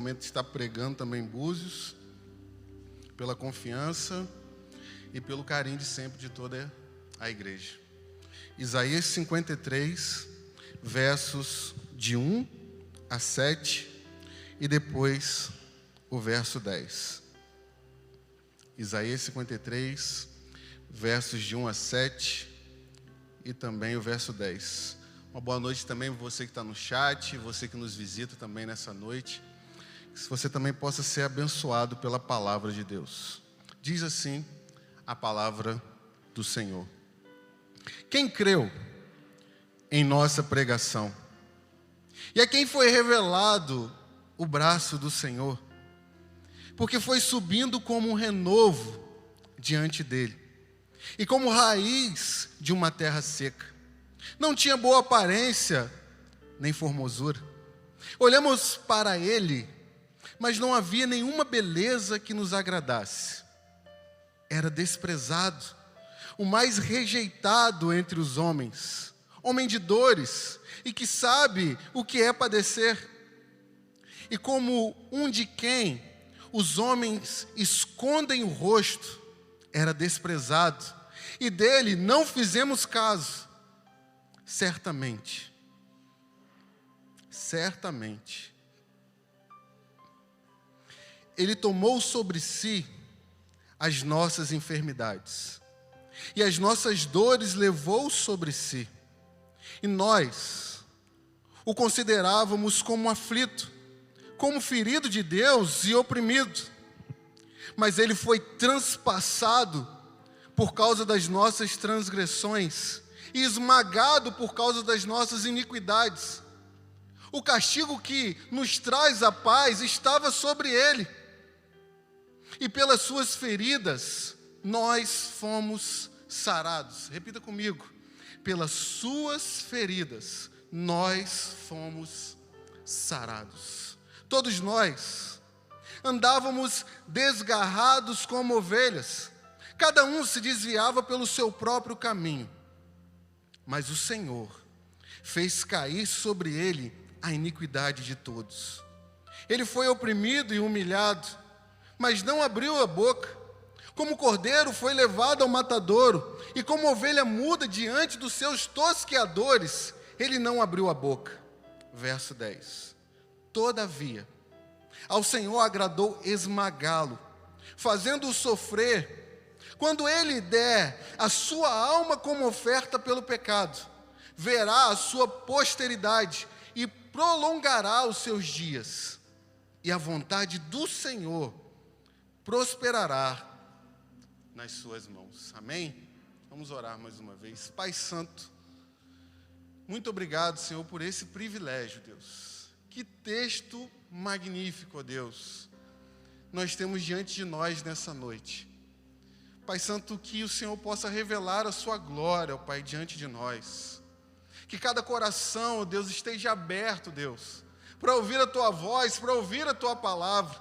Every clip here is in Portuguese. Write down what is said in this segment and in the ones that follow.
momento está pregando também em Búzios, pela confiança e pelo carinho de sempre de toda a igreja. Isaías 53, versos de 1 a 7 e depois o verso 10. Isaías 53, versos de 1 a 7 e também o verso 10. Uma boa noite também para você que está no chat, você que nos visita também nessa noite. Que você também possa ser abençoado pela palavra de Deus. Diz assim a palavra do Senhor. Quem creu em nossa pregação? E a quem foi revelado o braço do Senhor? Porque foi subindo como um renovo diante dele, e como raiz de uma terra seca. Não tinha boa aparência, nem formosura. Olhamos para ele, mas não havia nenhuma beleza que nos agradasse. Era desprezado, o mais rejeitado entre os homens, homem de dores, e que sabe o que é padecer. E como um de quem os homens escondem o rosto, era desprezado, e dele não fizemos caso. Certamente, ele tomou sobre si as nossas enfermidades, e as nossas dores levou sobre si. E nós o considerávamos como aflito, como ferido de Deus e oprimido. Mas ele foi transpassado por causa das nossas transgressões e esmagado por causa das nossas iniquidades. O castigo que nos traz a paz estava sobre ele, e pelas suas feridas nós fomos sarados. Repita comigo: pelas suas feridas nós fomos sarados. Todos nós andávamos desgarrados como ovelhas, cada um se desviava pelo seu próprio caminho, mas o Senhor fez cair sobre ele a iniquidade de todos. Ele foi oprimido e humilhado, mas não abriu a boca. Como cordeiro foi levado ao matadouro, e como ovelha muda diante dos seus tosqueadores, ele não abriu a boca. Verso 10. Todavia, ao Senhor agradou esmagá-lo, fazendo-o sofrer. Quando ele der a sua alma como oferta pelo pecado, verá a sua posteridade e prolongará os seus dias, e a vontade do Senhor prosperará nas suas mãos. Amém? Vamos orar mais uma vez. Pai Santo, muito obrigado, Senhor, por esse privilégio, Deus. Que texto magnífico, ó Deus, nós temos diante de nós nessa noite. Pai Santo, que o Senhor possa revelar a sua glória, ó Pai, diante de nós. Que cada coração, ó Deus, esteja aberto, Deus, para ouvir a Tua voz, para ouvir a Tua palavra.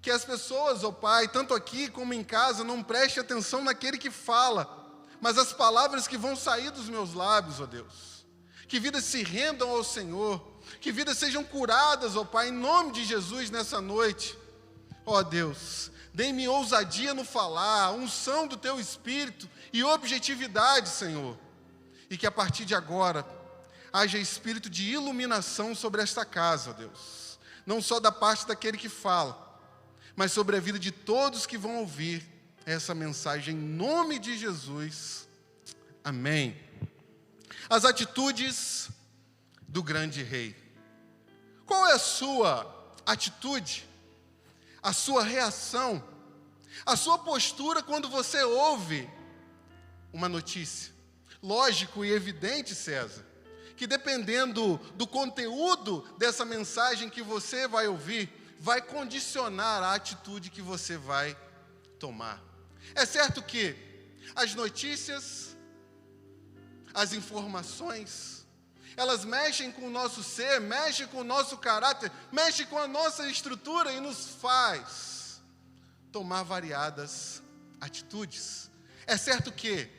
Que as pessoas, ó Pai, tanto aqui como em casa, não prestem atenção naquele que fala, mas as palavras que vão sair dos meus lábios, ó Deus. Que vidas se rendam ao Senhor, que vidas sejam curadas, ó Pai, em nome de Jesus nessa noite. Ó Deus, dê-me ousadia no falar, unção do Teu Espírito e objetividade, Senhor. E que a partir de agora haja espírito de iluminação sobre esta casa, ó Deus. Não só da parte daquele que fala, mas sobre a vida de todos que vão ouvir essa mensagem, em nome de Jesus. Amém. As atitudes do grande rei. Qual é a sua atitude, a sua reação, a sua postura quando você ouve uma notícia? Lógico e evidente, César, que dependendo do conteúdo dessa mensagem que você vai ouvir, vai condicionar a atitude que você vai tomar. É certo que as notícias, as informações, elas mexem com o nosso ser, mexem com o nosso caráter, mexem com a nossa estrutura e nos faz tomar variadas atitudes. É certo que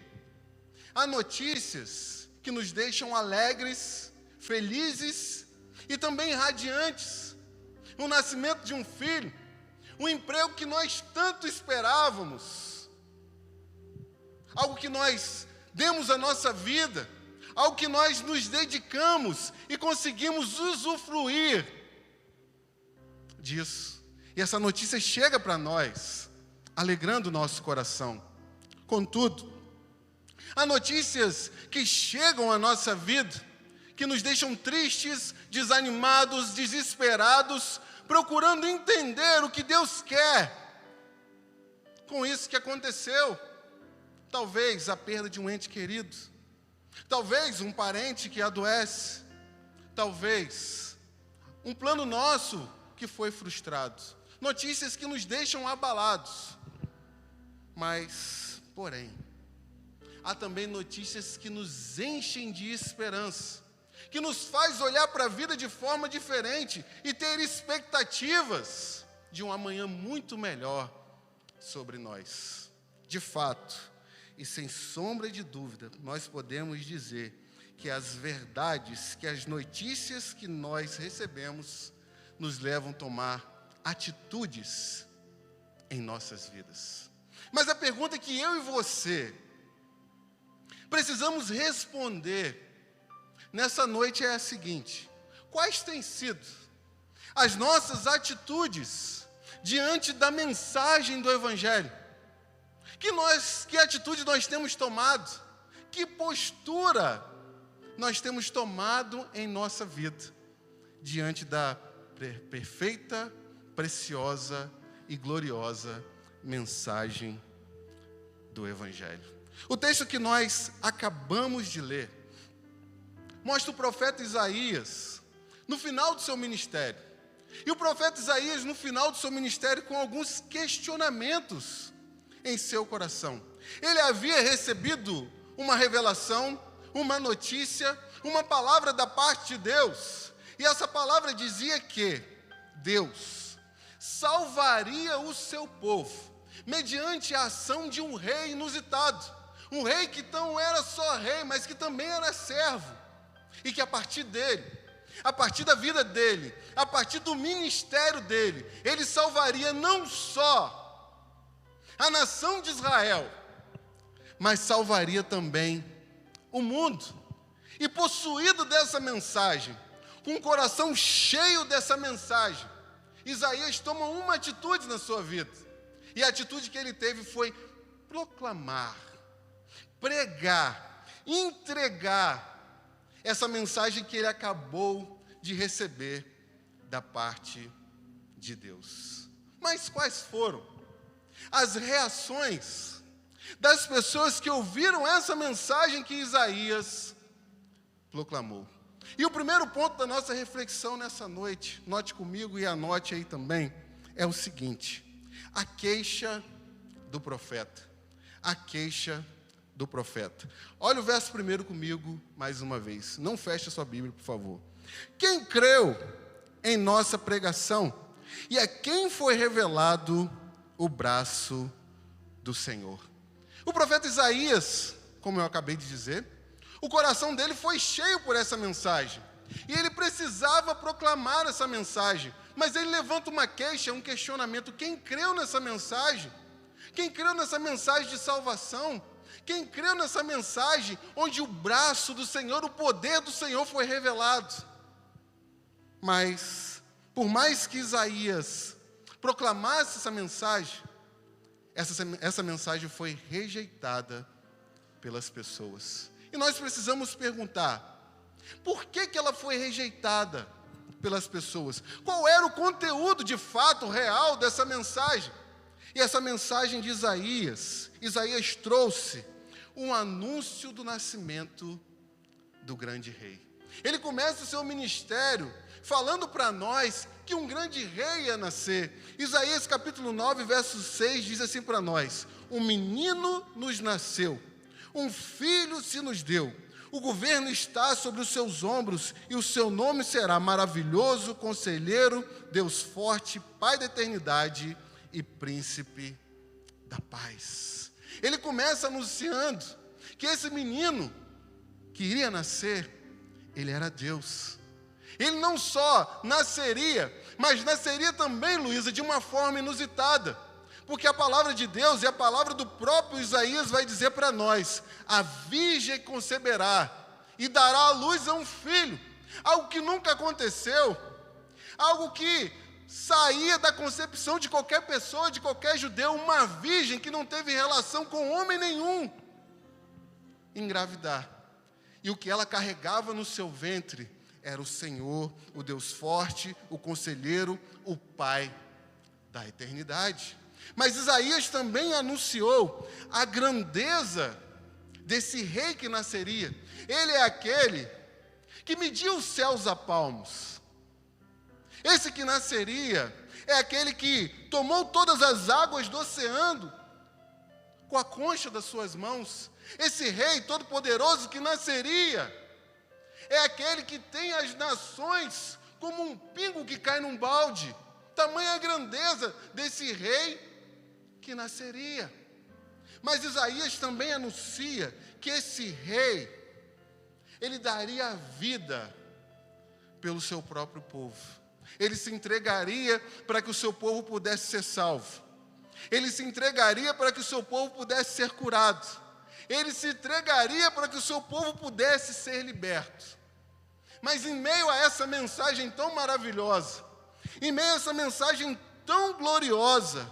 há notícias que nos deixam alegres, felizes e também radiantes, o nascimento de um filho, um emprego que nós tanto esperávamos, algo que nós demos a nossa vida, algo que nós nos dedicamos e conseguimos usufruir disso. E essa notícia chega para nós, alegrando o nosso coração. Contudo, há notícias que chegam à nossa vida, que nos deixam tristes, desanimados, desesperados, procurando entender o que Deus quer com isso que aconteceu. Talvez a perda de um ente querido, talvez um parente que adoece, talvez um plano nosso que foi frustrado. Notícias que nos deixam abalados. Mas, porém, há também notícias que nos enchem de esperança, que nos faz olhar para a vida de forma diferente e ter expectativas de um amanhã muito melhor sobre nós. De fato, e sem sombra de dúvida, nós podemos dizer que as verdades, que as notícias que nós recebemos nos levam a tomar atitudes em nossas vidas. Mas a pergunta que eu e você precisamos responder nessa noite é a seguinte: quais têm sido as nossas atitudes diante da mensagem do Evangelho? Que atitude nós temos tomado? Que postura nós temos tomado em nossa vida diante da perfeita, preciosa e gloriosa mensagem do Evangelho? O texto que nós acabamos de ler mostra o profeta Isaías no final do seu ministério. E o profeta Isaías, no final do seu ministério, com alguns questionamentos em seu coração. Ele havia recebido uma revelação, uma notícia, uma palavra da parte de Deus. E essa palavra dizia que Deus salvaria o seu povo mediante a ação de um rei inusitado. Um rei que não era só rei, mas que também era servo. E que a partir dele, a partir da vida dele, a partir do ministério dele, ele salvaria não só a nação de Israel, mas salvaria também o mundo. E possuído dessa mensagem, com o coração cheio dessa mensagem, Isaías toma uma atitude na sua vida. E a atitude que ele teve foi proclamar, pregar, entregar essa mensagem que ele acabou de receber da parte de Deus. Mas quais foram as reações das pessoas que ouviram essa mensagem que Isaías proclamou? E o primeiro ponto da nossa reflexão nessa noite, note comigo e anote aí também, é o seguinte: a queixa do profeta. A queixa do profeta. Olha o verso 1 comigo mais uma vez. Não feche a sua Bíblia, por favor. Quem creu em nossa pregação e a quem foi revelado o braço do Senhor. O profeta Isaías, como eu acabei de dizer, o coração dele foi cheio por essa mensagem. E ele precisava proclamar essa mensagem. Mas ele levanta uma queixa, um questionamento. Quem creu nessa mensagem? Quem creu nessa mensagem de salvação? Quem creu nessa mensagem onde o braço do Senhor, o poder do Senhor foi revelado? Mas, por mais que Isaías proclamasse essa mensagem foi rejeitada pelas pessoas. E nós precisamos perguntar, por que ela foi rejeitada pelas pessoas? Qual era o conteúdo de fato, real dessa mensagem? E essa mensagem de Isaías trouxe um anúncio do nascimento do grande rei. Ele começa o seu ministério falando para nós que um grande rei ia nascer. Isaías capítulo 9, verso 6 diz assim para nós: um menino nos nasceu, um filho se nos deu, o governo está sobre os seus ombros e o seu nome será Maravilhoso, Conselheiro, Deus Forte, Pai da Eternidade e Príncipe da Paz. Ele começa anunciando que esse menino que iria nascer, ele era Deus. Ele não só nasceria, mas nasceria também, Luísa, de uma forma inusitada, porque a palavra de Deus e a palavra do próprio Isaías vai dizer para nós: a virgem conceberá e dará à luz a um filho, algo que nunca aconteceu, algo que saía da concepção de qualquer pessoa, de qualquer judeu, uma virgem que não teve relação com homem nenhum, engravidar. E o que ela carregava no seu ventre era o Senhor, o Deus forte, o conselheiro, o Pai da eternidade. Mas Isaías também anunciou a grandeza desse rei que nasceria. Ele é aquele que mediu os céus a palmos. Esse que nasceria é aquele que tomou todas as águas do oceano com a concha das suas mãos. Esse rei todo-poderoso que nasceria é aquele que tem as nações como um pingo que cai num balde. Tamanha a grandeza desse rei que nasceria. Mas Isaías também anuncia que esse rei, ele daria a vida pelo seu próprio povo. Ele se entregaria para que o seu povo pudesse ser salvo. Ele se entregaria para que o seu povo pudesse ser curado. Ele se entregaria para que o seu povo pudesse ser liberto. Mas em meio a essa mensagem tão maravilhosa, em meio a essa mensagem tão gloriosa,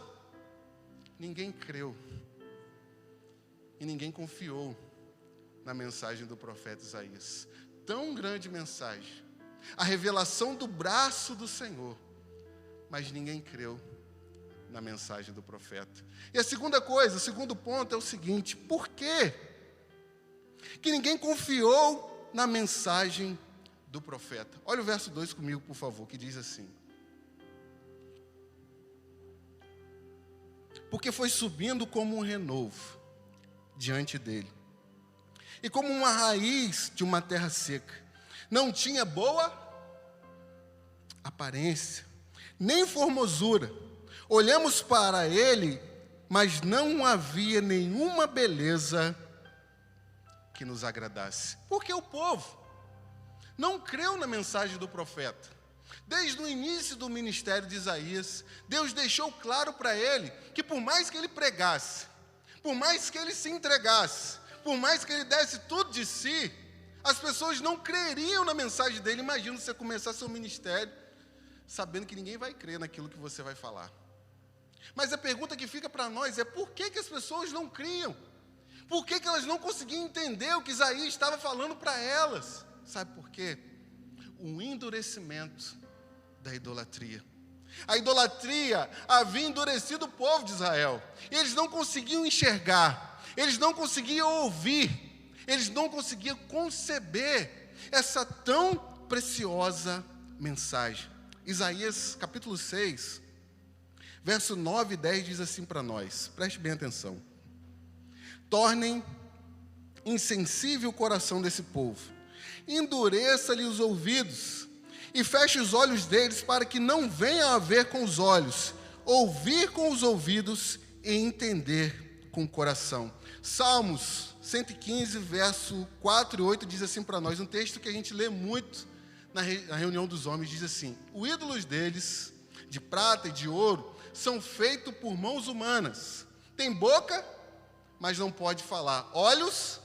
ninguém creu. E ninguém confiou na mensagem do profeta Isaías. Tão grande mensagem. A revelação do braço do Senhor. Mas ninguém creu na mensagem do profeta. E a segunda coisa, o segundo ponto é o seguinte: por quê que ninguém confiou na mensagem do profeta? Olha o verso 2 comigo, por favor, que diz assim: porque foi subindo como um renovo diante dele, e como uma raiz de uma terra seca, não tinha boa aparência, nem formosura. Olhamos para ele, mas não havia nenhuma beleza que nos agradasse. Porque o povo não creu na mensagem do profeta. Desde o início do ministério de Isaías, Deus deixou claro para ele que por mais que ele pregasse, por mais que ele se entregasse, por mais que ele desse tudo de si, as pessoas não creriam na mensagem dele. Imagina você começar seu ministério sabendo que ninguém vai crer naquilo que você vai falar. Mas a pergunta que fica para nós é: por que as pessoas não criam? Por que elas não conseguiam entender o que Isaías estava falando para elas? Sabe por quê? O endurecimento da idolatria. A idolatria havia endurecido o povo de Israel. Eles não conseguiam enxergar, eles não conseguiam ouvir, eles não conseguiam conceber essa tão preciosa mensagem. Isaías capítulo 6, verso 9 e 10 diz assim para nós, preste bem atenção: tornem insensível o coração desse povo, endureça-lhe os ouvidos, e feche os olhos deles, para que não venham a ver com os olhos, ouvir com os ouvidos e entender com o coração. Salmos 115, verso 4 e 8 diz assim para nós, um texto que a gente lê muito na reunião dos homens, diz assim: os ídolos deles, de prata e de ouro, são feitos por mãos humanas. Tem boca, mas não pode falar. Olhos,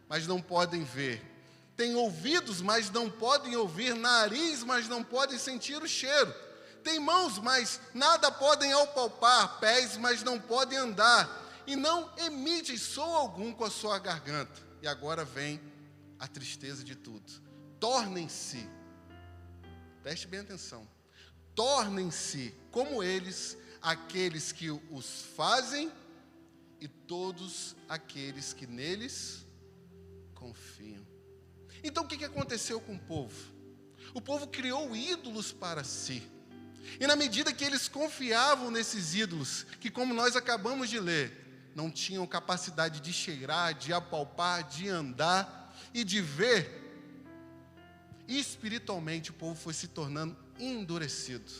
mas não podem ver. Tem ouvidos, mas não podem ouvir. Nariz, mas não podem sentir o cheiro. Tem mãos, mas nada podem apalpar. Pés, mas não podem andar. E não emitem som algum com a sua garganta. E agora vem a tristeza de tudo. Tornem-se, preste bem atenção, tornem-se como eles, aqueles que os fazem e todos aqueles que neles confiam. Então o que aconteceu com o povo? O povo criou ídolos para si. E na medida que eles confiavam nesses ídolos, que como nós acabamos de ler, não tinham capacidade de cheirar, de apalpar, de andar e de ver, espiritualmente o povo foi se tornando endurecido,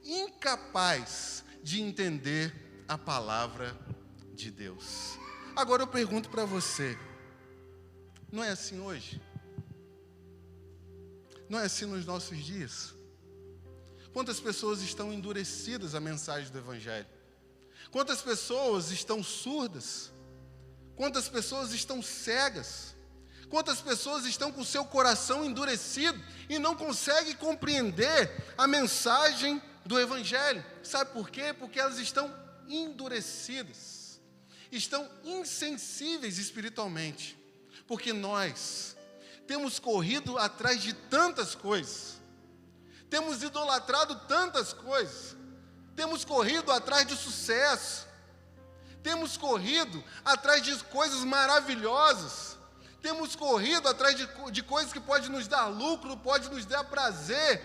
incapaz de entender a palavra de Deus. Agora eu pergunto para você, não é assim hoje? Não é assim nos nossos dias? Quantas pessoas estão endurecidas à mensagem do Evangelho? Quantas pessoas estão surdas? Quantas pessoas estão cegas? Quantas pessoas estão com o seu coração endurecido e não conseguem compreender a mensagem do Evangelho? Sabe por quê? Porque elas estão endurecidas, estão insensíveis espiritualmente, porque nós temos corrido atrás de tantas coisas, temos idolatrado tantas coisas, temos corrido atrás de sucesso, temos corrido atrás de coisas maravilhosas, temos corrido atrás de coisas que podem nos dar lucro, pode nos dar prazer,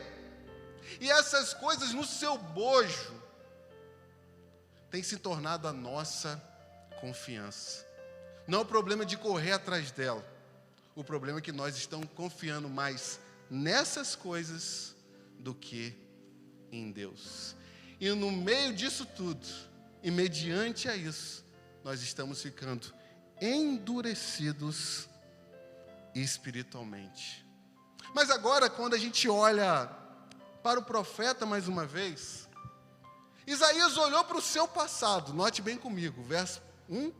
e essas coisas no seu bojo têm se tornado a nossa confiança. Não é o problema de correr atrás dela, o problema é que nós estamos confiando mais nessas coisas do que em Deus. E no meio disso tudo, e mediante a isso, nós estamos ficando endurecidos espiritualmente. Mas agora, quando a gente olha para o profeta mais uma vez, Isaías olhou para o seu passado, note bem comigo, o verso 1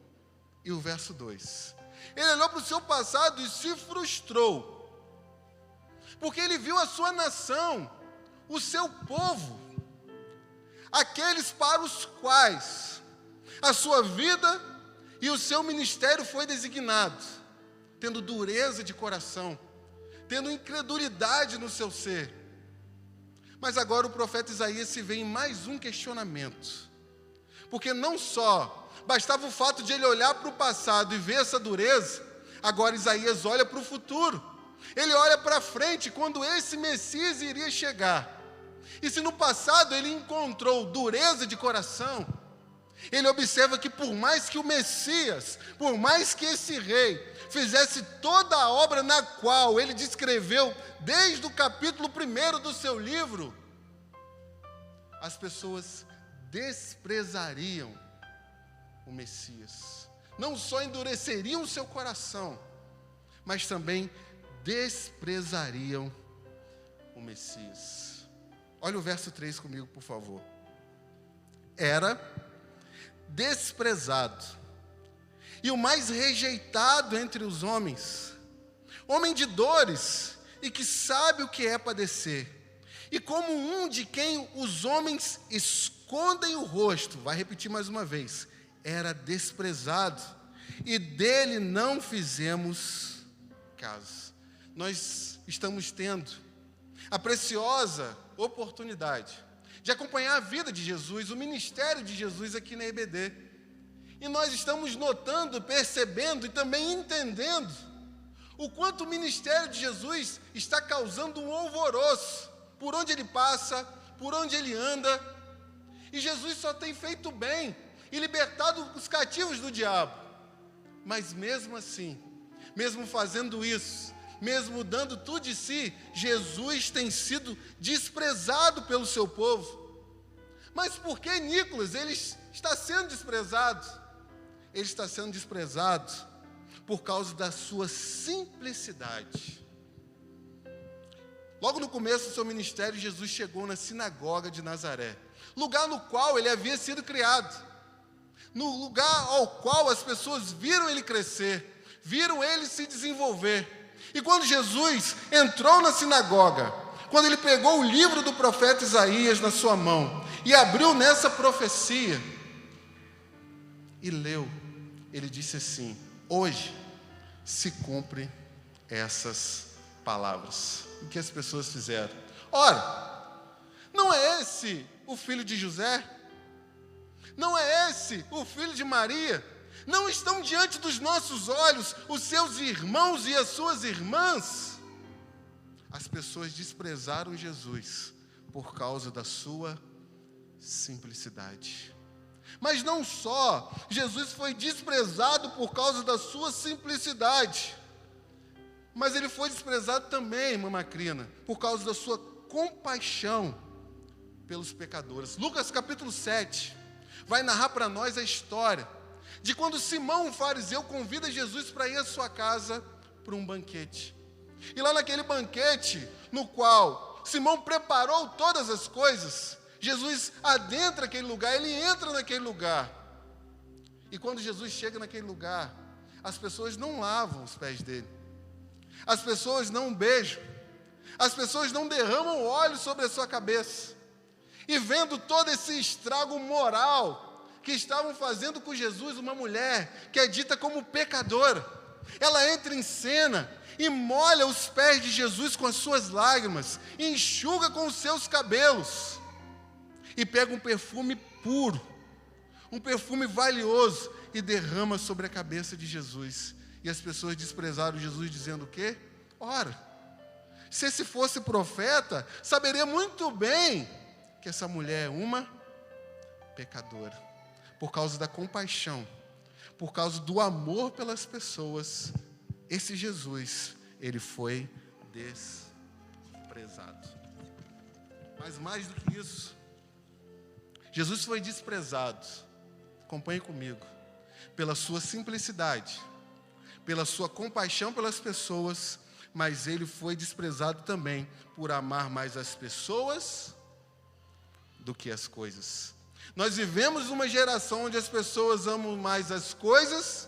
e o verso 2. Ele olhou para o seu passado e se frustrou, porque ele viu a sua nação, o seu povo, aqueles para os quais a sua vida e o seu ministério foi designado, tendo dureza de coração, tendo incredulidade no seu ser. Mas agora o profeta Isaías se vê em mais um questionamento, porque não só bastava o fato de ele olhar para o passado e ver essa dureza, agora Isaías olha para o futuro, ele olha para frente, quando esse Messias iria chegar. E se no passado ele encontrou dureza de coração, ele observa que por mais que o Messias, por mais que esse rei fizesse toda a obra na qual ele descreveu desde o capítulo 1 do seu livro, as pessoas desprezariam o Messias. Não só endureceriam o seu coração, mas também desprezariam o Messias. Olha o verso 3 comigo, por favor. Era desprezado e o mais rejeitado entre os homens, homem de dores e que sabe o que é padecer, e como um de quem os homens escondem o rosto. Vai repetir mais uma vez. Era desprezado e dele não fizemos caso. Nós estamos tendo a preciosa oportunidade de acompanhar a vida de Jesus, o ministério de Jesus aqui na EBD. E nós estamos notando, percebendo e também entendendo o quanto o ministério de Jesus está causando um alvoroço por onde ele passa, por onde ele anda. E Jesus só tem feito bem e libertado os cativos do diabo. Mas mesmo assim, mesmo fazendo isso, mesmo dando tudo de si, Jesus tem sido desprezado pelo seu povo. Mas por que, Nicolas, ele está sendo desprezado? Ele está sendo desprezado por causa da sua simplicidade. Logo no começo do seu ministério, Jesus chegou na sinagoga de Nazaré, lugar no qual ele havia sido criado, no lugar ao qual as pessoas viram ele crescer, viram ele se desenvolver. E quando Jesus entrou na sinagoga, quando ele pegou o livro do profeta Isaías na sua mão e abriu nessa profecia e leu, ele disse assim: hoje se cumpre essas palavras. O que as pessoas fizeram? Ora, não é esse o filho de José? Não é esse o filho de Maria? Não estão diante dos nossos olhos os seus irmãos e as suas irmãs? As pessoas desprezaram Jesus por causa da sua simplicidade. Mas não só Jesus foi desprezado por causa da sua simplicidade, mas ele foi desprezado também, irmã Macrina, por causa da sua compaixão pelos pecadores. Lucas capítulo 7 vai narrar para nós a história de quando Simão, o fariseu, convida Jesus para ir à sua casa para um banquete. E lá naquele banquete, no qual Simão preparou todas as coisas. Jesus adentra aquele lugar, ele entra naquele lugar. E quando Jesus chega naquele lugar, as pessoas não lavam os pés dele. As pessoas não beijam. As pessoas não derramam óleo sobre a sua cabeça. E vendo todo esse estrago moral que estavam fazendo com Jesus, uma mulher que é dita como pecadora, ela entra em cena e molha os pés de Jesus com as suas lágrimas, e enxuga com os seus cabelos, e pega um perfume puro, um perfume valioso, e derrama sobre a cabeça de Jesus. E as pessoas desprezaram Jesus, dizendo o quê? Ora, se esse fosse profeta, saberia muito bem que essa mulher é uma pecadora. Por causa da compaixão, por causa do amor pelas pessoas, esse Jesus, ele foi desprezado. Mas mais do que isso, Jesus foi desprezado, acompanhe comigo, pela sua simplicidade, pela sua compaixão pelas pessoas, mas ele foi desprezado também por amar mais as pessoas do que as coisas. Nós vivemos uma geração onde as pessoas amam mais as coisas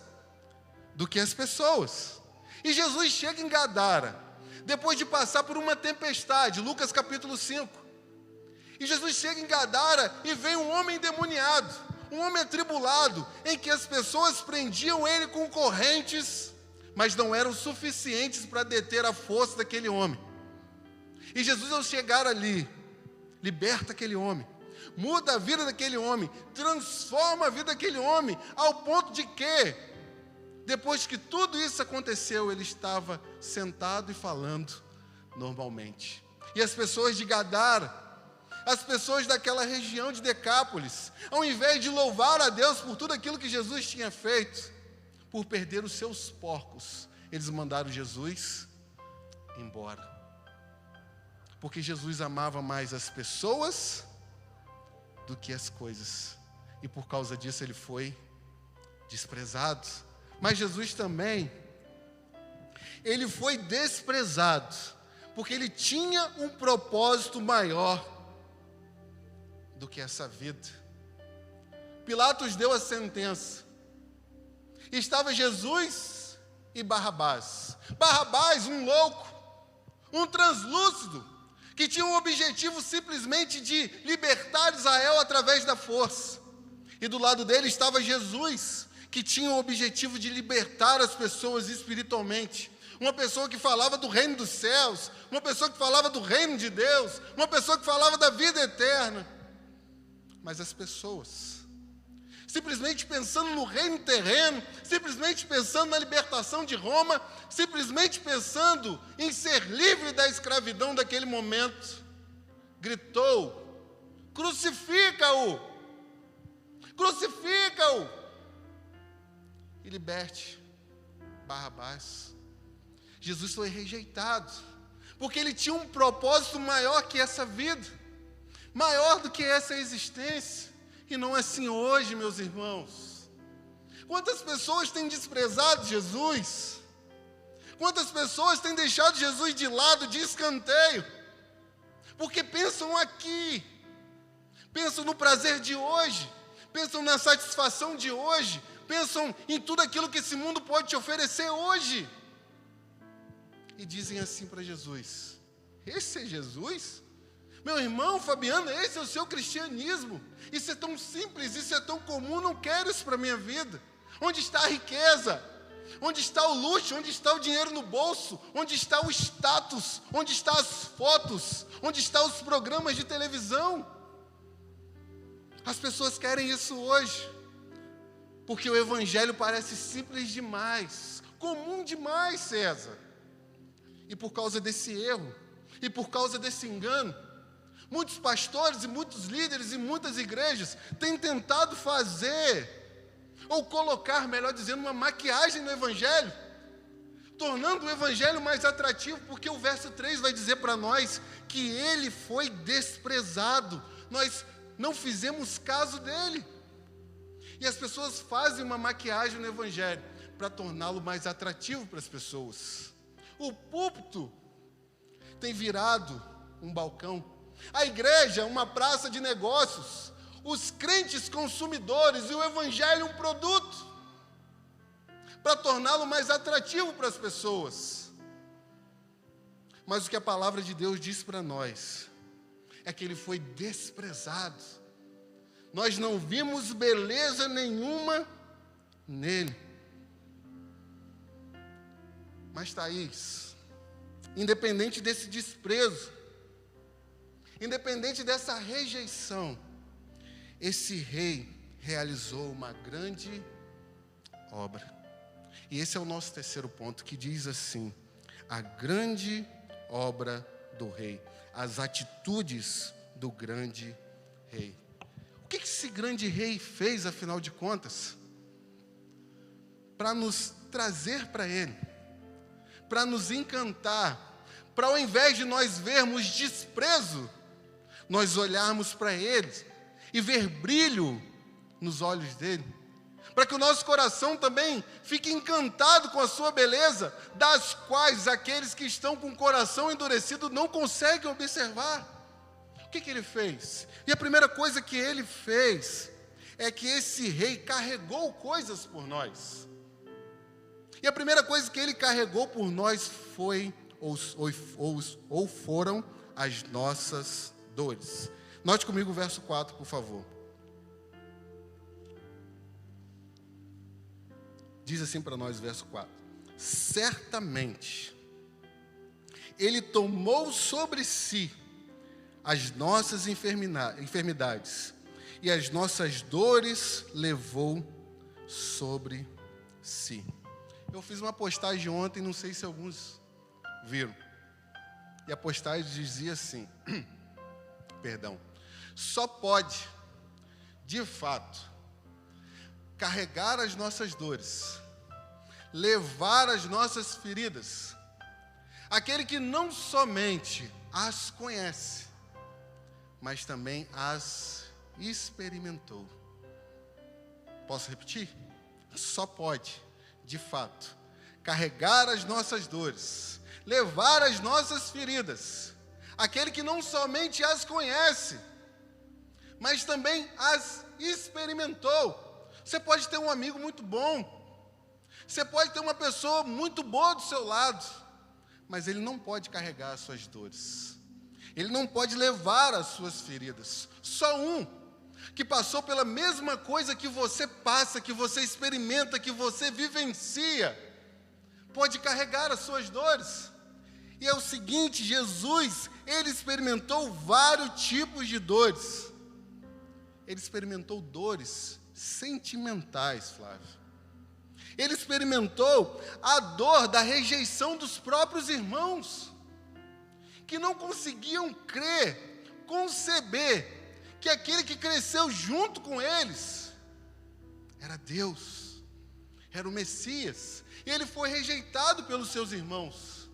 do que as pessoas. E Jesus chega em Gadara, depois de passar por uma tempestade, Lucas capítulo 5. E Jesus chega em Gadara e vem um homem endemoniado, um homem atribulado, em que as pessoas prendiam ele com correntes, mas não eram suficientes para deter a força daquele homem. E Jesus, ao chegar ali, liberta aquele homem, muda a vida daquele homem, transforma a vida daquele homem, ao ponto de que, depois que tudo isso aconteceu, ele estava sentado e falando normalmente. E as pessoas de Gadara, as pessoas daquela região de Decápolis, ao invés de louvar a Deus por tudo aquilo que Jesus tinha feito, por perder os seus porcos, eles mandaram Jesus embora. Porque Jesus amava mais as pessoas do que as coisas. E por causa disso ele foi desprezado. Mas Jesus também, ele foi desprezado, porque ele tinha um propósito maior do que essa vida. Pilatos deu a sentença. Estava Jesus e Barrabás. Barrabás, um louco, um translúcido, que tinha um objetivo simplesmente de libertar Israel através da força. E do lado dele estava Jesus, que tinha o objetivo de libertar as pessoas espiritualmente. Uma pessoa que falava do reino dos céus, uma pessoa que falava do reino de Deus, uma pessoa que falava da vida eterna. Mas as pessoas, simplesmente pensando no reino terreno, simplesmente pensando na libertação de Roma, simplesmente pensando em ser livre da escravidão daquele momento, gritou: crucifica-o! Crucifica-o! E liberte Barrabás. Jesus foi rejeitado, porque ele tinha um propósito maior que essa vida, maior do que essa existência. E não é assim hoje, meus irmãos. Quantas pessoas têm desprezado Jesus? Quantas pessoas têm deixado Jesus de lado, de escanteio? Porque pensam aqui, pensam no prazer de hoje, pensam na satisfação de hoje, pensam em tudo aquilo que esse mundo pode te oferecer hoje. E dizem assim para Jesus: esse é Jesus? Meu irmão Fabiano, esse é o seu cristianismo. Isso é tão simples, isso é tão comum, não quero isso para a minha vida. Onde está a riqueza? Onde está o luxo? Onde está o dinheiro no bolso? Onde está o status? Onde estão as fotos? Onde estão os programas de televisão? As pessoas querem isso hoje, porque o evangelho parece simples demais, comum demais, César. E por causa desse erro, e por causa desse engano, muitos pastores e muitos líderes e muitas igrejas têm tentado fazer, ou colocar, melhor dizendo, uma maquiagem no evangelho, tornando o evangelho mais atrativo, porque o verso 3 vai dizer para nós que ele foi desprezado, nós não fizemos caso dele. E as pessoas fazem uma maquiagem no evangelho para torná-lo mais atrativo para as pessoas. O púlpito tem virado um balcão. A igreja, uma praça de negócios. Os crentes consumidores e o evangelho um produto, para torná-lo mais atrativo para as pessoas. Mas o que a palavra de Deus diz para nós é que ele foi desprezado. Nós não vimos beleza nenhuma nele. Mas, Thaís, independente desse desprezo, independente dessa rejeição, esse rei realizou uma grande obra. E esse é o nosso terceiro ponto, que diz assim: a grande obra do rei, as atitudes do grande rei. O que esse grande rei fez, afinal de contas? Para nos trazer para ele, para nos encantar, para ao invés de nós vermos desprezo, nós olharmos para ele e ver brilho nos olhos dele, para que o nosso coração também fique encantado com a sua beleza, das quais aqueles que estão com o coração endurecido não conseguem observar. O que ele fez? E a primeira coisa que ele fez é que esse rei carregou coisas por nós. E a primeira coisa que ele carregou por nós foi, ou foram, as nossas dores. Note comigo o verso 4, por favor. Diz assim para nós o verso 4: certamente ele tomou sobre si as nossas enfermidades e as nossas dores levou sobre si. Eu fiz uma postagem ontem, não sei se alguns viram. E a postagem dizia assim, só pode, de fato, carregar as nossas dores, levar as nossas feridas, aquele que não somente as conhece, mas também as experimentou. Posso repetir? Só pode, de fato, carregar as nossas dores, levar as nossas feridas, aquele que não somente as conhece, mas também as experimentou. Você pode ter um amigo muito bom, você pode ter uma pessoa muito boa do seu lado, mas ele não pode carregar as suas dores, ele não pode levar as suas feridas. Só um que passou pela mesma coisa que você passa, que você experimenta, que você vivencia, pode carregar as suas dores. E é o seguinte: Jesus, ele experimentou vários tipos de dores. Ele experimentou dores sentimentais, Flávio. Ele experimentou a dor da rejeição dos próprios irmãos, que não conseguiam crer, conceber, que aquele que cresceu junto com eles era Deus, era o Messias, e ele foi rejeitado pelos seus irmãos.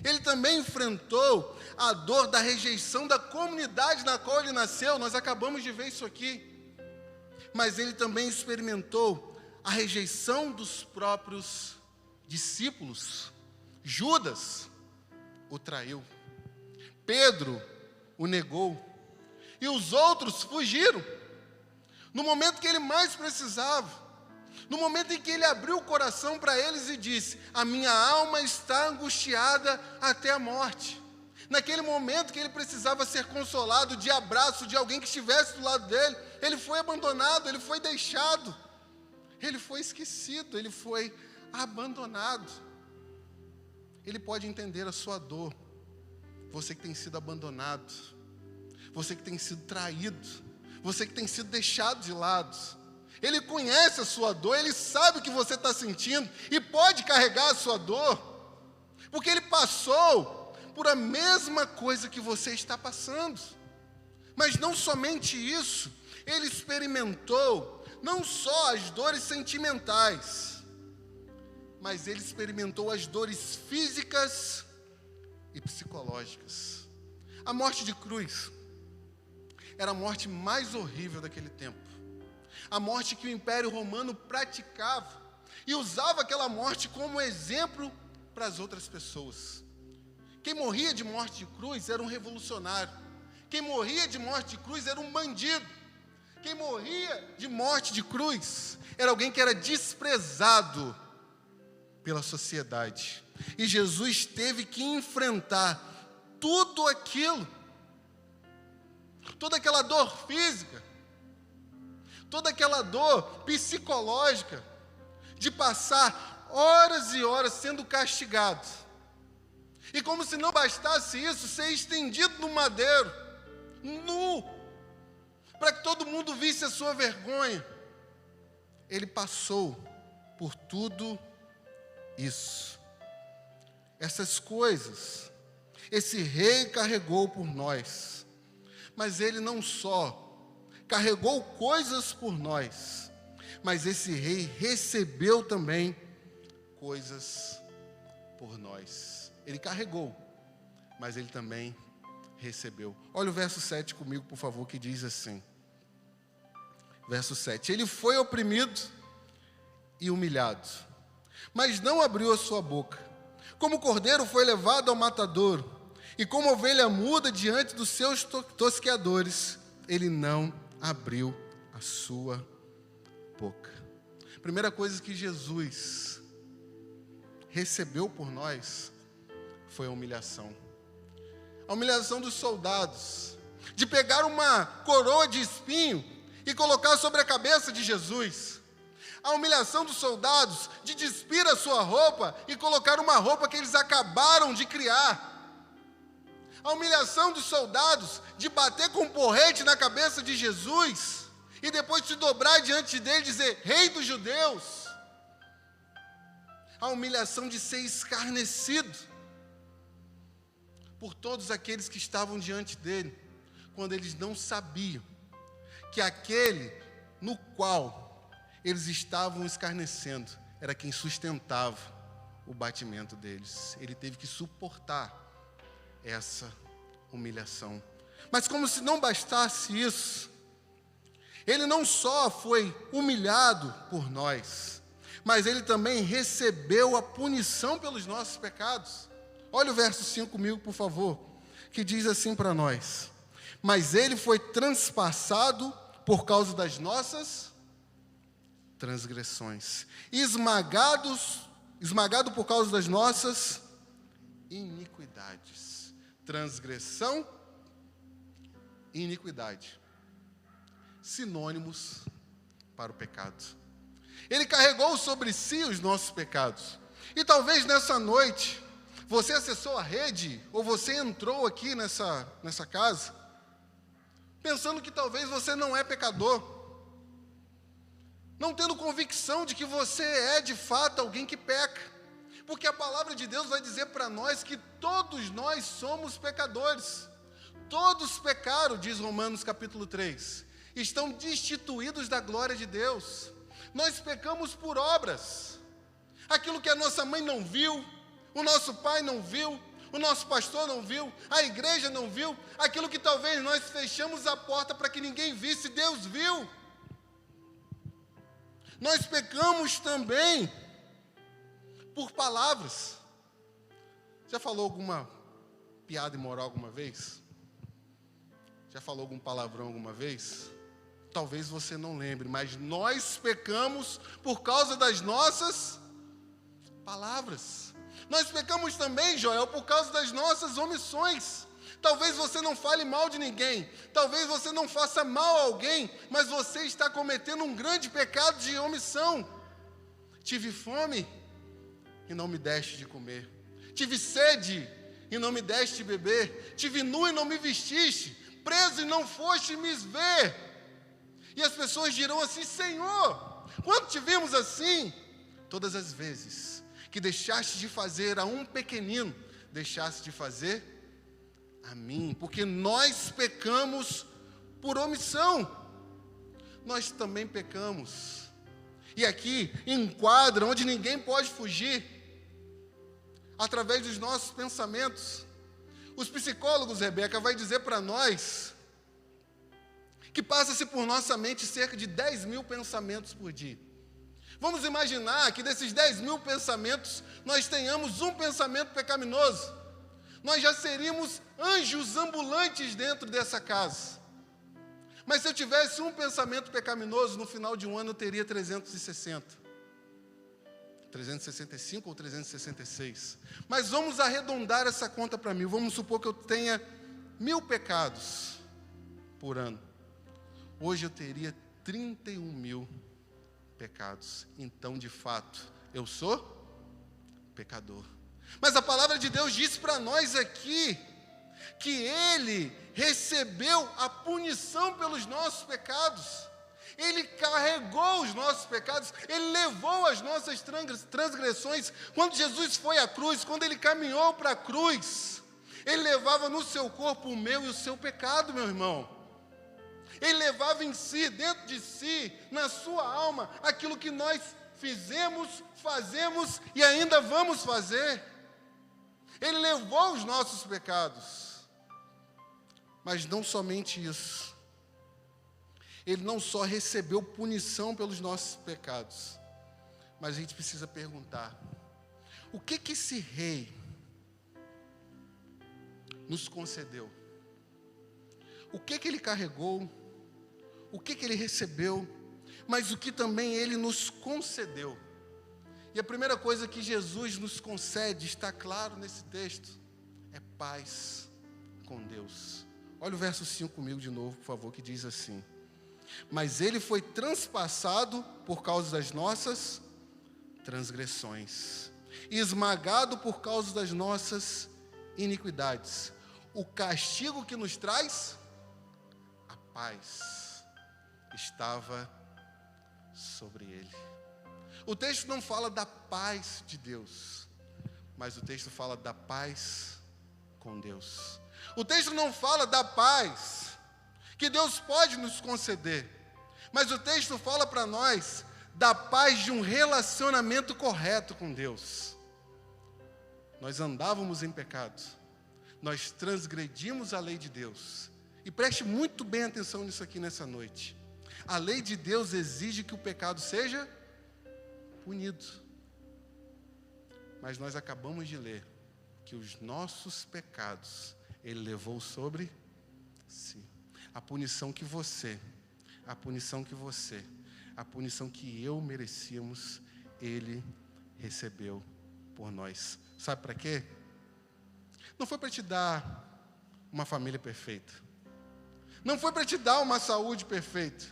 Ele também enfrentou a dor da rejeição da comunidade na qual ele nasceu. Nós acabamos de ver isso aqui. Mas ele também experimentou a rejeição dos próprios discípulos. Judas o traiu, Pedro o negou, e os outros fugiram. No momento que ele mais precisava, no momento em que ele abriu o coração para eles e disse: a minha alma está angustiada até a morte. Naquele momento que ele precisava ser consolado, de abraço de alguém que estivesse do lado dele, ele foi abandonado, ele foi deixado, ele foi esquecido, ele foi abandonado. Ele pode entender a sua dor, você que tem sido abandonado, você que tem sido traído, você que tem sido deixado de lado. Ele conhece a sua dor, ele sabe o que você está sentindo e pode carregar a sua dor, porque ele passou por a mesma coisa que você está passando. Mas não somente isso, ele experimentou não só as dores sentimentais, mas ele experimentou as dores físicas e psicológicas. A morte de cruz era a morte mais horrível daquele tempo. A morte que o Império Romano praticava e usava aquela morte como exemplo para as outras pessoas. Quem morria de morte de cruz era um revolucionário. Quem morria de morte de cruz era um bandido. Quem morria de morte de cruz era alguém que era desprezado pela sociedade. E Jesus teve que enfrentar tudo aquilo, toda aquela dor física, toda aquela dor psicológica, de passar horas e horas sendo castigado. E como se não bastasse isso, ser estendido no madeiro, nu, para que todo mundo visse a sua vergonha. Ele passou por tudo isso. Essas coisas, esse rei carregou por nós. Mas ele não só carregou coisas por nós, mas esse rei recebeu também coisas por nós. Ele carregou, mas ele também recebeu. Olha o verso 7 comigo, por favor, que diz assim. Verso 7. Ele foi oprimido e humilhado, mas não abriu a sua boca. Como cordeiro foi levado ao matadouro, e como ovelha muda diante dos seus tosqueadores, ele não abriu a sua boca. Primeira coisa que Jesus recebeu por nós foi a humilhação. A humilhação dos soldados, de pegar uma coroa de espinho e colocar sobre a cabeça de Jesus. A humilhação dos soldados, de despir a sua roupa e colocar uma roupa que eles acabaram de criar. A humilhação dos soldados, de bater com um porrete na cabeça de Jesus e depois se dobrar diante dele e dizer, Rei dos Judeus. A humilhação de ser escarnecido por todos aqueles que estavam diante dele, quando eles não sabiam que aquele no qual eles estavam escarnecendo era quem sustentava o batimento deles. Ele teve que suportar essa humilhação. Mas como se não bastasse isso, ele não só foi humilhado por nós, mas ele também recebeu a punição pelos nossos pecados. Olha o verso 5 comigo, por favor, que diz assim para nós: mas ele foi transpassado por causa das nossas transgressões, esmagado por causa das nossas iniquidades. Transgressão e iniquidade, sinônimos para o pecado. Ele carregou sobre si os nossos pecados. E talvez nessa noite, você acessou a rede, ou você entrou aqui nessa casa, pensando que talvez você não é pecador, não tendo convicção de que você é de fato alguém que peca. Porque a palavra de Deus vai dizer para nós que todos nós somos pecadores. Todos pecaram, diz Romanos capítulo 3. Estão destituídos da glória de Deus. Nós pecamos por obras. Aquilo que a nossa mãe não viu, o nosso pai não viu, o nosso pastor não viu, a igreja não viu, aquilo que talvez nós fechamos a porta para que ninguém visse, Deus viu. Nós pecamos também por palavras. Já falou alguma piada imoral alguma vez? Já falou algum palavrão alguma vez? Talvez você não lembre, mas nós pecamos por causa das nossas palavras. Nós pecamos também, Joel, por causa das nossas omissões. Talvez você não fale mal de ninguém, talvez você não faça mal a alguém, mas você está cometendo um grande pecado de omissão. Tive fome e não me deste de comer. Tive sede e não me deste de beber. Tive nu e não me vestiste. Preso e não foste me ver. E as pessoas dirão assim: Senhor, quando te vimos assim? Todas as vezes que deixaste de fazer a um pequenino, deixaste de fazer a mim. Porque nós pecamos por omissão. Nós também pecamos. E aqui enquadra onde ninguém pode fugir. Através dos nossos pensamentos. Os psicólogos, Rebeca, vai dizer para nós que passa-se por nossa mente cerca de 10 mil pensamentos por dia. Vamos imaginar que desses 10 mil pensamentos, nós tenhamos um pensamento pecaminoso. Nós já seríamos anjos ambulantes dentro dessa casa. Mas se eu tivesse um pensamento pecaminoso, no final de um ano eu teria 360. 365 ou 366. Mas vamos arredondar essa conta para 1000. Vamos supor que eu tenha 1000 pecados por ano. Hoje eu teria 31.000 pecados. Então, de fato, eu sou pecador. Mas a palavra de Deus diz para nós aqui que Ele recebeu a punição pelos nossos pecados. Ele carregou os nossos pecados, Ele levou as nossas transgressões. Quando Jesus foi à cruz, quando Ele caminhou para a cruz, Ele levava no seu corpo o meu e o seu pecado, meu irmão. Ele levava em si, dentro de si, na sua alma, aquilo que nós fizemos, fazemos e ainda vamos fazer. Ele levou os nossos pecados. Mas não somente isso. Ele não só recebeu punição pelos nossos pecados, mas a gente precisa perguntar: o que esse rei nos concedeu? O que ele carregou? O que ele recebeu? Mas o que também ele nos concedeu? E a primeira coisa que Jesus nos concede, está claro nesse texto, é paz com Deus. Olha o verso 5 comigo de novo, por favor, que diz assim: mas ele foi transpassado por causa das nossas transgressões, e esmagado por causa das nossas iniquidades. O castigo que nos traz a paz estava sobre ele. O texto não fala da paz de Deus, mas o texto fala da paz com Deus. O texto não fala da paz que Deus pode nos conceder, mas o texto fala para nós da paz de um relacionamento correto com Deus. Nós andávamos em pecado, nós transgredimos a lei de Deus, e preste muito bem atenção nisso aqui nessa noite. A lei de Deus exige que o pecado seja punido, mas nós acabamos de ler que os nossos pecados Ele levou sobre si. A punição que a punição que eu merecíamos, Ele recebeu por nós. Sabe para quê? Não foi para te dar uma família perfeita. Não foi para te dar uma saúde perfeita.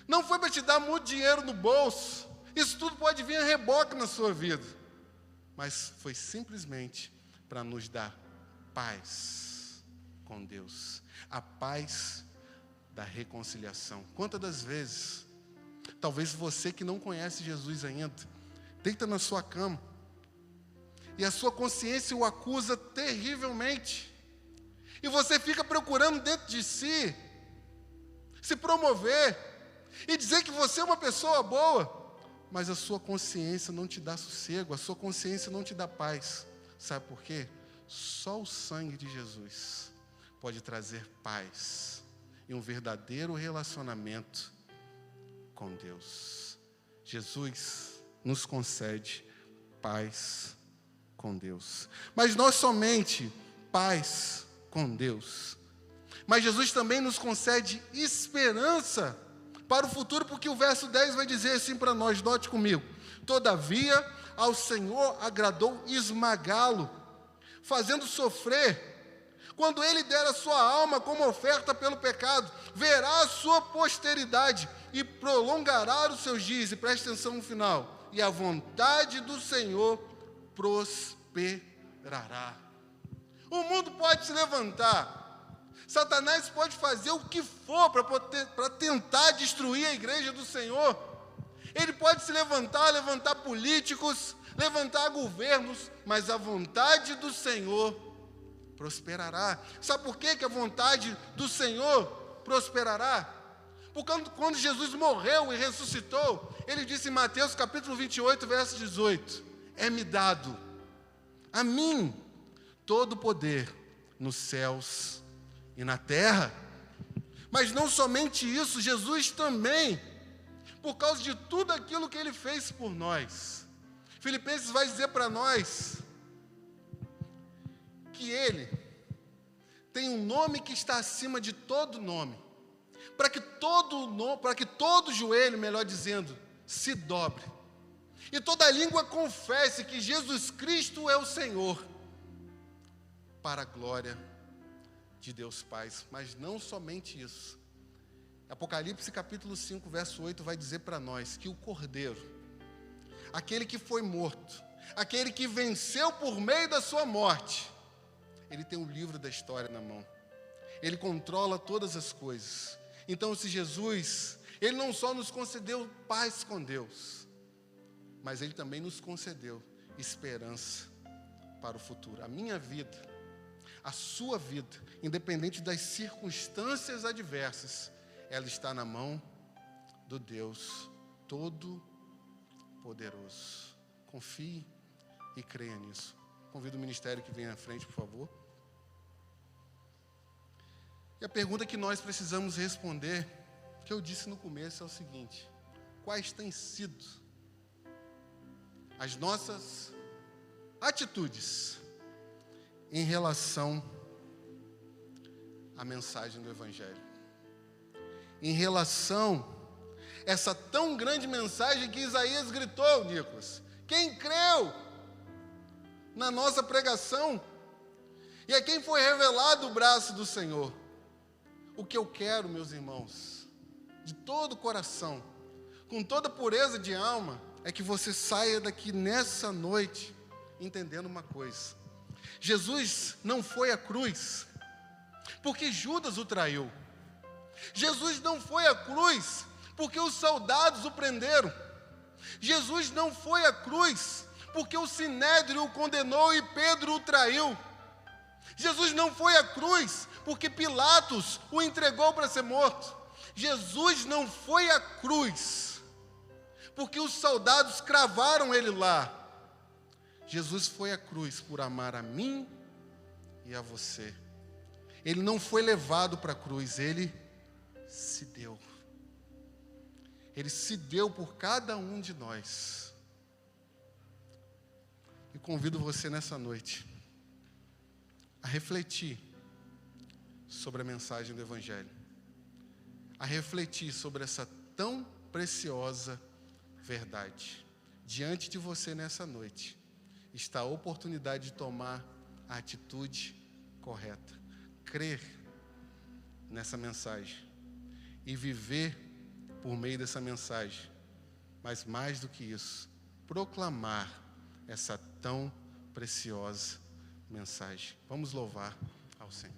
Não foi para te dar muito dinheiro no bolso. Isso tudo pode vir a reboque na sua vida. Mas foi simplesmente para nos dar paz com Deus. A paz da reconciliação. Quantas das vezes, talvez você que não conhece Jesus ainda, deita na sua cama, e a sua consciência o acusa terrivelmente, e você fica procurando dentro de si, se promover, e dizer que você é uma pessoa boa, mas a sua consciência não te dá sossego, a sua consciência não te dá paz. Sabe por quê? Só o sangue de Jesus pode trazer paz e um verdadeiro relacionamento com Deus. Jesus nos concede paz com Deus. Mas não somente paz com Deus, mas Jesus também nos concede esperança para o futuro, porque o verso 10 vai dizer assim para nós, note comigo: todavia ao Senhor agradou esmagá-lo, fazendo sofrer. Quando Ele der a sua alma como oferta pelo pecado, verá a sua posteridade e prolongará os seus dias. E preste atenção no final: e a vontade do Senhor prosperará. O mundo pode se levantar, Satanás pode fazer o que for para tentar destruir a igreja do Senhor. Ele pode se levantar políticos, levantar governos, mas a vontade do Senhor prosperará. Sabe por que a vontade do Senhor prosperará? Porque quando Jesus morreu e ressuscitou, Ele disse em Mateus capítulo 28, verso 18: é-me dado a mim todo o poder nos céus e na terra. Mas não somente isso, Jesus também, por causa de tudo aquilo que Ele fez por nós, Filipenses vai dizer para nós que ele tem um nome que está acima de todo nome, para que todo joelho, melhor dizendo, se dobre, e toda língua confesse que Jesus Cristo é o Senhor, para a glória de Deus Pai. Mas não somente isso. Apocalipse capítulo 5, verso 8 vai dizer para nós que o Cordeiro, aquele que foi morto, aquele que venceu por meio da sua morte, ele tem o livro da história na mão. Ele controla todas as coisas. Então, se Jesus, ele não só nos concedeu paz com Deus, mas ele também nos concedeu esperança para o futuro. A minha vida, a sua vida, independente das circunstâncias adversas, ela está na mão do Deus Todo-Poderoso. Confie e creia nisso. Convido o ministério que venha à frente, por favor. E a pergunta que nós precisamos responder, que eu disse no começo, é o seguinte: quais têm sido as nossas atitudes em relação à mensagem do Evangelho? Em relação a essa tão grande mensagem que Isaías gritou, Nicolas. Quem creu na nossa pregação, e a quem foi revelado o braço do Senhor. O que eu quero, meus irmãos, de todo o coração, com toda pureza de alma, é que você saia daqui nessa noite entendendo uma coisa: Jesus não foi à cruz porque Judas o traiu. Jesus não foi à cruz porque os soldados o prenderam. Jesus não foi à cruz porque o Sinédrio o condenou e Pedro o traiu. Jesus não foi à cruz porque Pilatos o entregou para ser morto. Jesus não foi à cruz porque os soldados cravaram ele lá. Jesus foi à cruz por amar a mim e a você. Ele não foi levado para a cruz, ele se deu. Ele se deu por cada um de nós. E convido você nessa noite a refletir sobre a mensagem do Evangelho, a refletir sobre essa tão preciosa verdade. Diante de você nessa noite está a oportunidade de tomar a atitude correta, crer nessa mensagem e viver por meio dessa mensagem, mas mais do que isso, proclamar essa tão preciosa mensagem. Vamos louvar ao Senhor.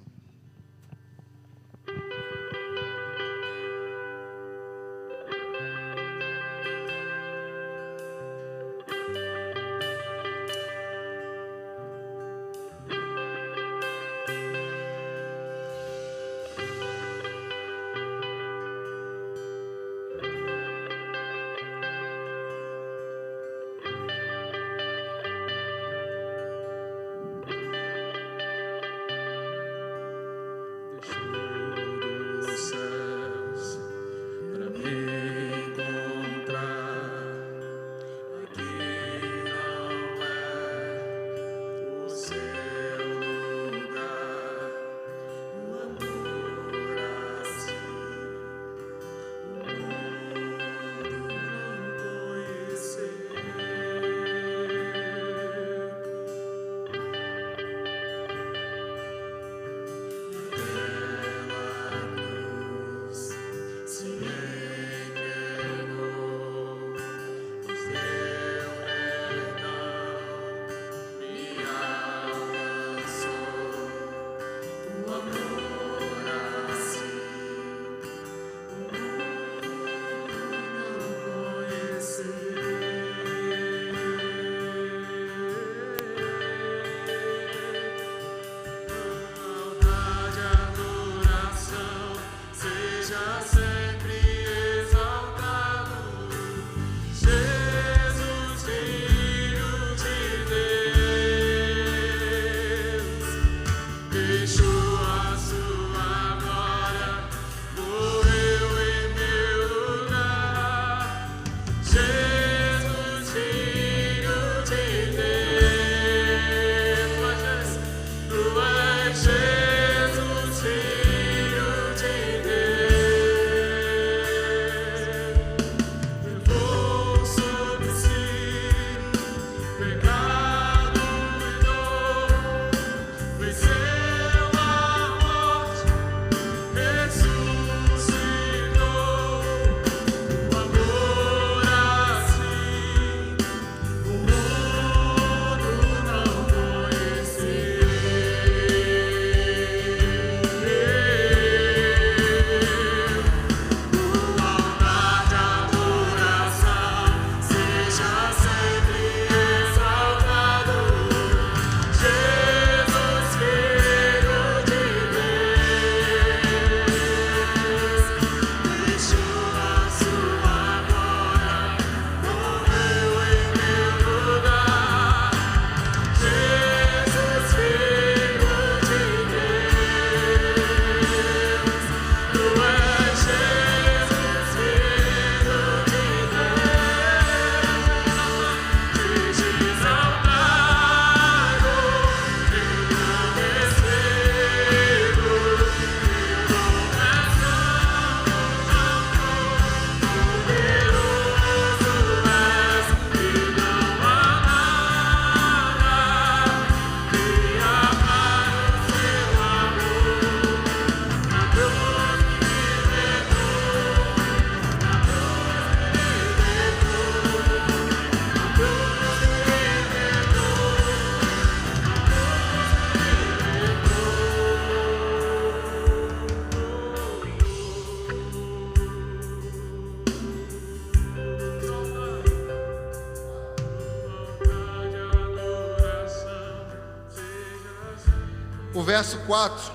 verso 4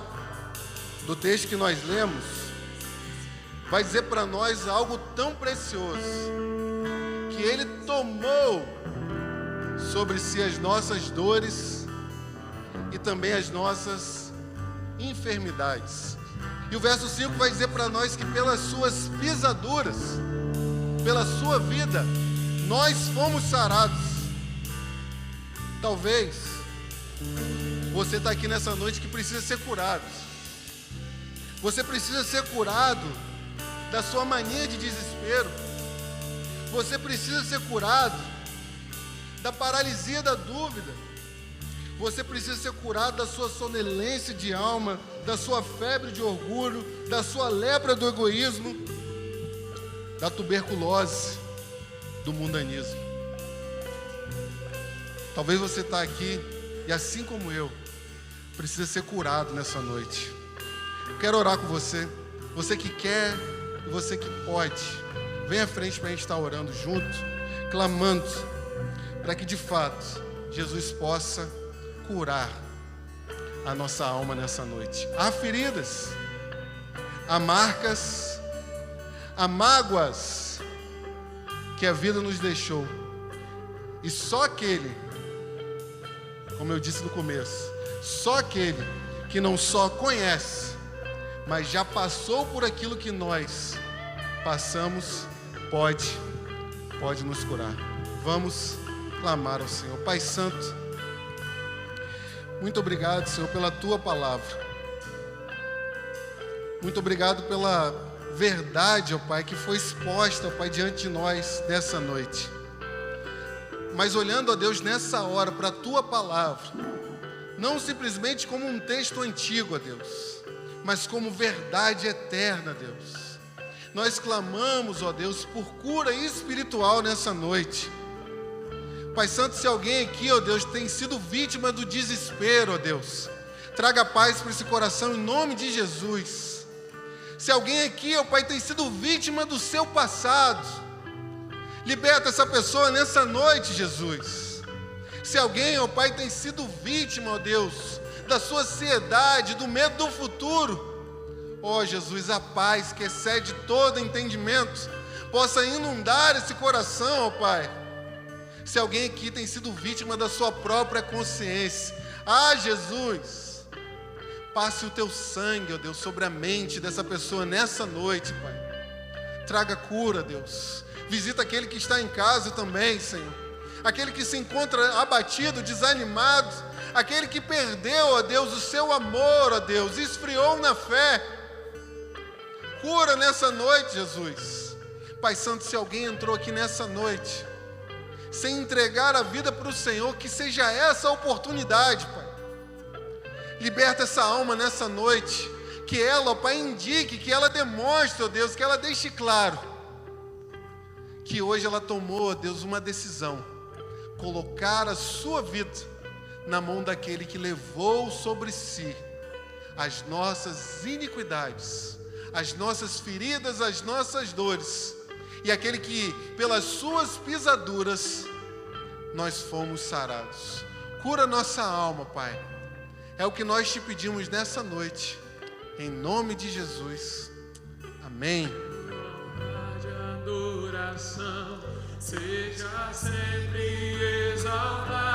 do texto que nós lemos, vai dizer para nós algo tão precioso, que Ele tomou sobre si as nossas dores e também as nossas enfermidades. E o verso 5 vai dizer para nós que pelas suas pisaduras, pela sua vida, nós fomos sarados. Talvez você está aqui nessa noite que precisa ser curado. Você precisa ser curado da sua mania de desespero. Você precisa ser curado da paralisia da dúvida. Você precisa ser curado da sua sonolência de alma, da sua febre de orgulho, da sua lepra do egoísmo, da tuberculose, do mundanismo. Talvez você está aqui e, assim como eu, precisa ser curado nessa noite. Eu quero orar com você. Você que quer e você que pode, vem à frente para a gente estar orando junto, clamando, para que de fato Jesus possa curar a nossa alma nessa noite. Há feridas, há marcas, há mágoas que a vida nos deixou. E só aquele, como eu disse no começo, só aquele que não só conhece, mas já passou por aquilo que nós passamos, pode nos curar. Vamos clamar ao Senhor. Pai Santo, muito obrigado, Senhor, pela Tua palavra. Muito obrigado pela verdade, ó Pai, que foi exposta, ó Pai, diante de nós nessa noite. Mas olhando, ó Deus, nessa hora para a Tua palavra, não simplesmente como um texto antigo, ó Deus, mas como verdade eterna, Deus. Nós clamamos, ó Deus, por cura espiritual nessa noite. Pai Santo, se alguém aqui, ó Deus, tem sido vítima do desespero, ó Deus, traga paz para esse coração em nome de Jesus. Se alguém aqui, ó Pai, tem sido vítima do seu passado, liberta essa pessoa nessa noite, Jesus. Se alguém, ó Pai, tem sido vítima, ó Deus, da sua ansiedade, do medo do futuro, ó Jesus, a paz que excede todo entendimento possa inundar esse coração, ó Pai. Se alguém aqui tem sido vítima da sua própria consciência, Jesus, passe o Teu sangue, ó Deus, sobre a mente dessa pessoa nessa noite, Pai. Traga cura, Deus. Visita aquele que está em casa também, Senhor. Aquele que se encontra abatido, desanimado, aquele que perdeu, ó Deus, o seu amor, ó Deus, esfriou na fé. Cura nessa noite, Jesus. Pai Santo, se alguém entrou aqui nessa noite sem entregar a vida para o Senhor, que seja essa a oportunidade, Pai. Liberta essa alma nessa noite, que ela, ó Pai, indique, que ela demonstre, ó Deus, que ela deixe claro que hoje ela tomou, ó Deus, uma decisão, colocar a sua vida na mão daquele que levou sobre si as nossas iniquidades, as nossas feridas, as nossas dores, e aquele que, pelas suas pisaduras, nós fomos sarados. Cura nossa alma, Pai. É o que nós te pedimos nessa noite, em nome de Jesus. Amém. De adoração seja sempre exaltado.